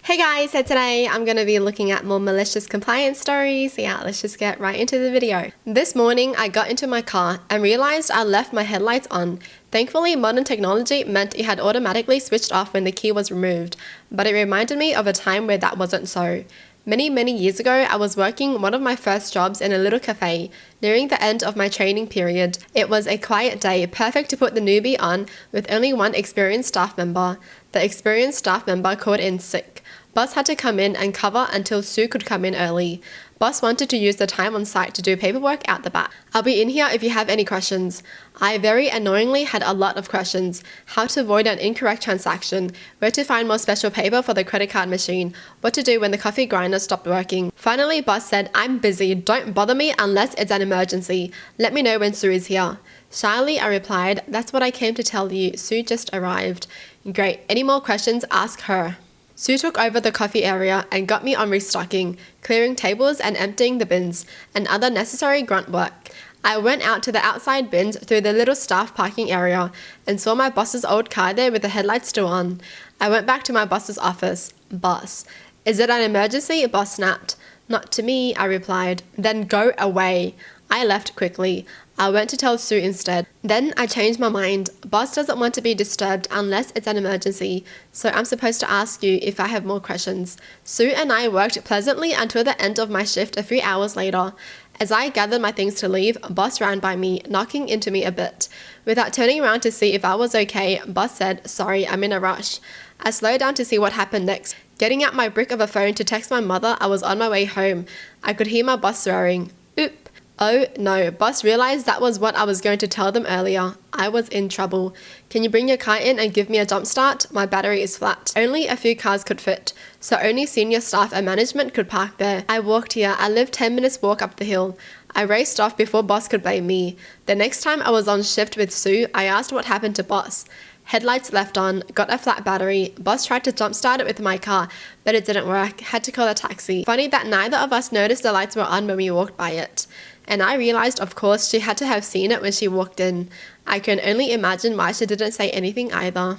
Hey guys, so today I'm going to be looking at more malicious compliance stories. Yeah, let's just get right into the video. This morning I got into my car and realized I left my headlights on. Thankfully, modern technology meant it had automatically switched off when the key was removed, but it reminded me of a time where that wasn't so. Many years ago, I was working one of my first jobs in a little cafe, nearing the end of my training period. It was a quiet day, perfect to put the newbie on with only one experienced staff member. The experienced staff member called in sick. Boss had to come in and cover until Sue could come in early. Boss wanted to use the time on site to do paperwork out the back. I'll be in here if you have any questions. I very annoyingly had a lot of questions. How to avoid an incorrect transaction, where to find more special paper for the credit card machine, what to do when the coffee grinder stopped working. Finally, boss said, "I'm busy, don't bother me unless it's an emergency. Let me know when Sue is here." Shyly, I replied, "That's what I came to tell you, Sue just arrived." "Great, any more questions, ask her." Sue took over the coffee area and got me on restocking, clearing tables and emptying the bins, and other necessary grunt work. I went out to the outside bins through the little staff parking area and saw my boss's old car there with the headlights still on. I went back to my boss's office. "Boss, is it an emergency?" Boss snapped. "Not to me," I replied. "Then go away." I left quickly. I went to tell Sue instead. Then I changed my mind. Boss doesn't want to be disturbed unless it's an emergency, so I'm supposed to ask you if I have more questions. Sue and I worked pleasantly until the end of my shift a few hours later. As I gathered my things to leave, Boss ran by me, knocking into me a bit. Without turning around to see if I was okay, Boss said, "Sorry, I'm in a rush." I slowed down to see what happened next. Getting out my brick of a phone to text my mother I was on my way home. I could hear my boss swearing. Oop. Oh no, boss realized that was what I was going to tell them earlier. I was in trouble. "Can you bring your car in and give me a jump start? My battery is flat." Only a few cars could fit, so only senior staff and management could park there. I walked here. I lived 10 minutes walk up the hill. I raced off before boss could blame me. The next time I was on shift with Sue, I asked what happened to boss. Headlights left on, got a flat battery. Boss tried to jumpstart it with my car, but it didn't work. Had to call a taxi. Funny that neither of us noticed the lights were on when we walked by it. And I realized, of course, she had to have seen it when she walked in. I can only imagine why she didn't say anything either.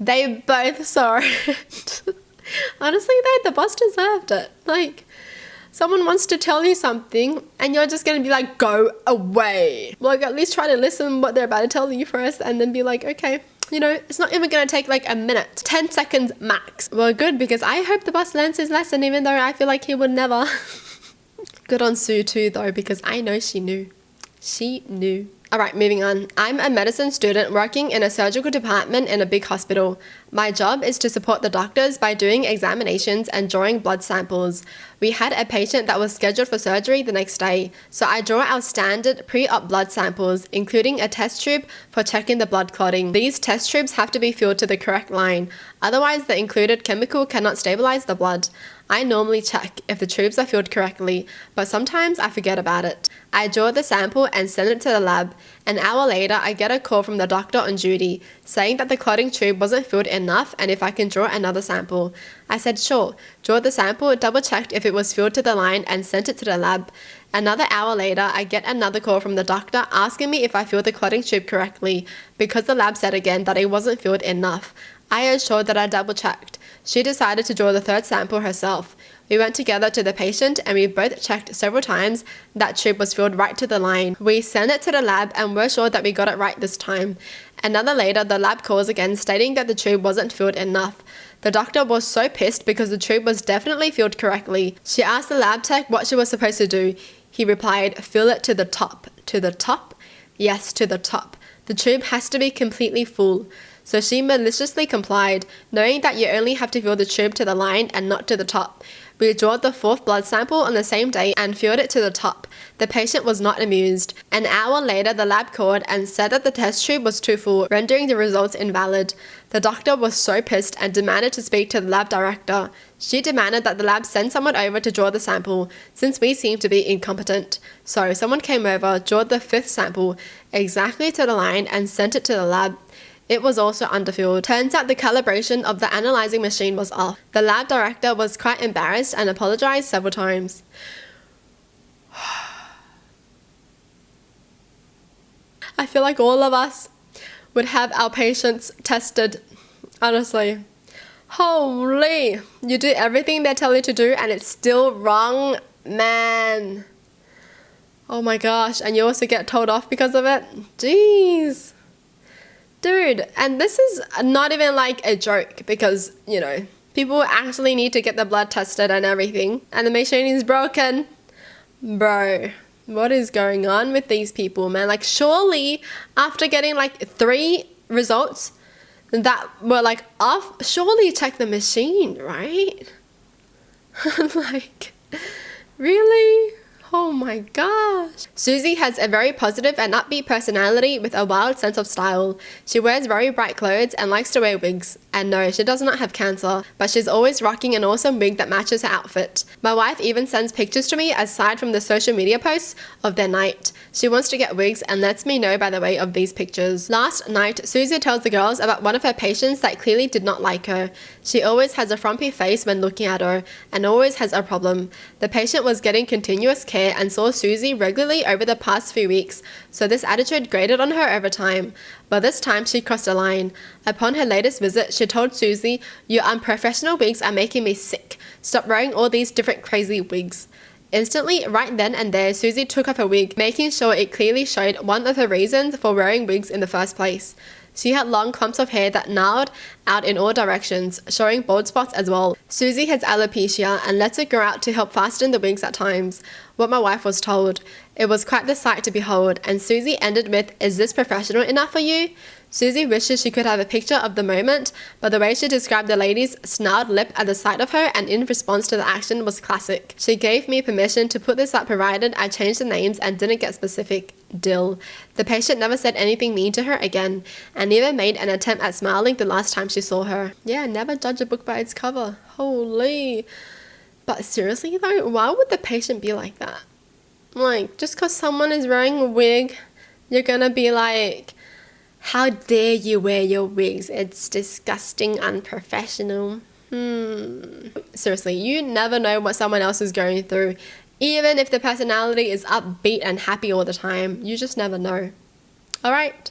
They both saw it. Honestly though, the boss deserved it. Like, someone wants to tell you something and you're just gonna be like, "Go away." Like, at least try to listen what they're about to tell you first and then be like, okay. You know, it's not even gonna take like a minute. 10 seconds max. Well, good, because I hope the boss learns his lesson, even though I feel like he would never. Good on Sue too though, because I know she knew. She knew. Alright, moving on. I'm a medicine student working in a surgical department in a big hospital. My job is to support the doctors by doing examinations and drawing blood samples. We had a patient that was scheduled for surgery the next day, so I draw our standard pre-op blood samples, including a test tube for checking the blood clotting. These test tubes have to be filled to the correct line, otherwise the included chemical cannot stabilize the blood. I normally check if the tubes are filled correctly, but sometimes I forget about it. I draw the sample and send it to the lab. An hour later, I get a call from the doctor on duty, saying that the clotting tube wasn't filled enough and if I can draw another sample. I said sure, draw the sample, double-checked if it was filled to the line and sent it to the lab. Another hour later, I get another call from the doctor asking me if I filled the clotting tube correctly, because the lab said again that it wasn't filled enough. I assured that I double-checked. She decided to draw the third sample herself. We went together to the patient and we both checked several times that tube was filled right to the line. We sent it to the lab and were sure that we got it right this time. Another later, the lab calls again stating that the tube wasn't filled enough. The doctor was so pissed because the tube was definitely filled correctly. She asked the lab tech what she was supposed to do. He replied, "Fill it to the top." To the top? Yes, to the top. The tube has to be completely full. So she maliciously complied, knowing that you only have to fill the tube to the line and not to the top. We drew the fourth blood sample on the same day and filled it to the top. The patient was not amused. An hour later, the lab called and said that the test tube was too full, rendering the results invalid. The doctor was so pissed and demanded to speak to the lab director. She demanded that the lab send someone over to draw the sample, since we seemed to be incompetent. So someone came over, drew the fifth sample exactly to the line and sent it to the lab. It was also underfilled. Turns out the calibration of the analyzing machine was off. The lab director was quite embarrassed and apologized several times. I feel like all of us would have our patients tested, honestly. Holy, you do everything they tell you to do and it's still wrong, man. Oh my gosh, and you also get told off because of it? Jeez. Dude, and this is not even like a joke because, you know, people actually need to get the blood tested and everything, and the machine is broken. Bro, what is going on with these people, man? Like, surely after getting like 3 results that were like off, surely check the machine, right? Like, really? Oh my gosh. Susie has a very positive and upbeat personality with a wild sense of style. She wears very bright clothes and likes to wear wigs. And no, she does not have cancer, but she's always rocking an awesome wig that matches her outfit. My wife even sends pictures to me aside from the social media posts of their night. She wants to get wigs and lets me know by the way of these pictures. Last night, Susie tells the girls about one of her patients that clearly did not like her. She always has a frumpy face when looking at her and always has a problem. The patient was getting continuous care and saw Susie regularly over the past few weeks, so this attitude grated on her over time. But this time she crossed a line. Upon her latest visit, she told Susie, "Your unprofessional wigs are making me sick. Stop wearing all these different crazy wigs." Instantly, right then and there, Susie took off her wig, making sure it clearly showed one of her reasons for wearing wigs in the first place. She had long clumps of hair that gnarled out in all directions, showing bald spots as well. Susie has alopecia and lets it grow out to help fasten the wigs at times. What my wife was told. It was quite the sight to behold, and Susie ended with, "Is this professional enough for you?" Susie wishes she could have a picture of the moment, but the way she described the lady's snarled lip at the sight of her and in response to the action was classic. She gave me permission to put this up provided I changed the names and didn't get specific. Dill. The patient never said anything mean to her again, and never made an attempt at smiling the last time she saw her. Yeah, never judge a book by its cover. Holy. But seriously though, why would the patient be like that? Like, just because someone is wearing a wig, you're gonna be like, "How dare you wear your wigs? It's disgusting, unprofessional." Seriously, you never know what someone else is going through. Even if the personality is upbeat and happy all the time, you just never know. Alright?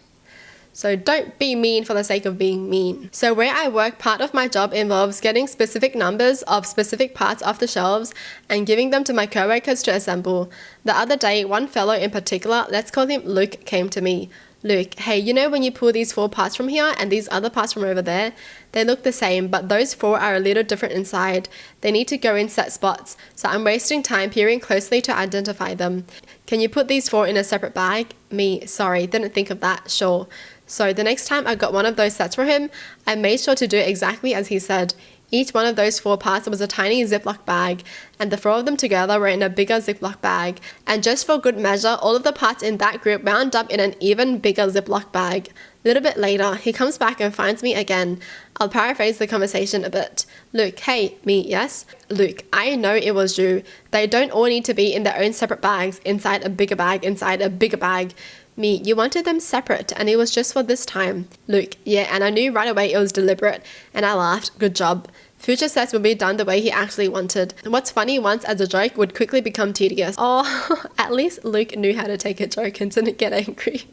So don't be mean for the sake of being mean. So where I work, part of my job involves getting specific numbers of specific parts off the shelves and giving them to my co-workers to assemble. The other day, one fellow in particular, let's call him Luke, came to me. "Luke, hey, you know when you pull these 4 parts from here and these other parts from over there? They look the same, but those 4 are a little different inside. They need to go in set spots, so I'm wasting time peering closely to identify them. Can you put these 4 in a separate bag?" Me, sorry, didn't think of that, sure. So the next time I got one of those sets for him, I made sure to do exactly as he said. Each one of those 4 parts was a tiny Ziploc bag, and the 4 of them together were in a bigger Ziploc bag. And just for good measure, all of the parts in that group wound up in an even bigger Ziploc bag. A little bit later, he comes back and finds me again. I'll paraphrase the conversation a bit. "Luke, hey," me, "yes?" "Luke, I know it was you. They don't all need to be in their own separate bags, inside a bigger bag, inside a bigger bag." Me, "You wanted them separate and it was just for this time." Luke, "Yeah, and I knew right away it was deliberate." And I laughed, "Good job. Future sets will be done the way he actually wanted." What's funny once as a joke would quickly become tedious. Oh, at least Luke knew how to take a joke and didn't get angry.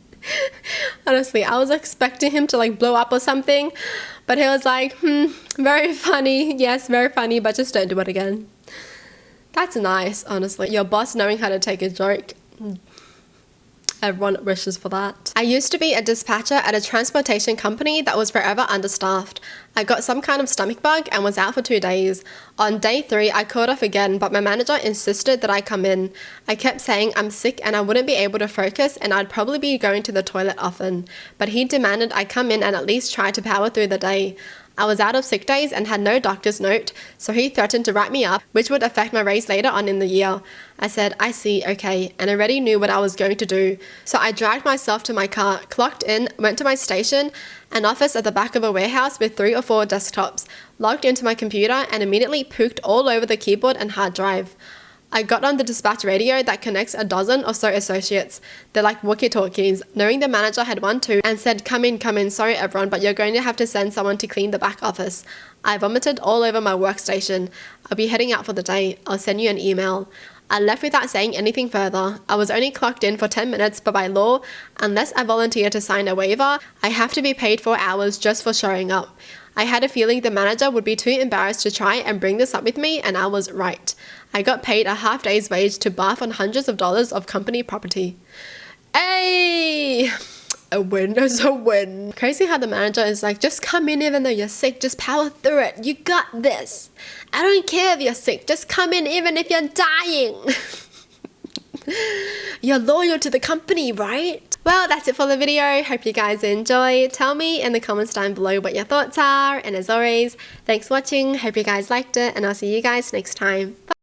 Honestly, I was expecting him to like blow up or something, but he was like, very funny. Yes, very funny, but just don't do it again. That's nice, honestly. Your boss knowing how to take a joke. Everyone wishes for that. I used to be a dispatcher at a transportation company that was forever understaffed. I got some kind of stomach bug and was out for 2 days. On day 3, I called off again, but my manager insisted that I come in. I kept saying I'm sick and I wouldn't be able to focus and I'd probably be going to the toilet often. But he demanded I come in and at least try to power through the day. I was out of sick days and had no doctor's note, so he threatened to write me up, which would affect my raise later on in the year. I said, "I see, okay," and already knew what I was going to do. So I dragged myself to my car, clocked in, went to my station, an office at the back of a warehouse with 3 or 4 desktops, logged into my computer, and immediately pooked all over the keyboard and hard drive. I got on the dispatch radio that connects a dozen or so associates. They're like walkie-talkies, knowing the manager had one too, and said, come in, sorry everyone, but you're going to have to send someone to clean the back office." I vomited all over my workstation. "I'll be heading out for the day. I'll send you an email." I left without saying anything further. I was only clocked in for 10 minutes, but by law, unless I volunteer to sign a waiver, I have to be paid 4 hours just for showing up. I had a feeling the manager would be too embarrassed to try and bring this up with me, and I was right. I got paid a half day's wage to bath on hundreds of dollars of company property. Hey! A win is a win. Crazy how the manager is like, just come in even though you're sick, just power through it. You got this. I don't care if you're sick, just come in even if you're dying. You're loyal to the company, right? Well, that's it for the video. Hope you guys enjoy. Tell me in the comments down below what your thoughts are. And as always, thanks for watching. Hope you guys liked it, and I'll see you guys next time. Bye.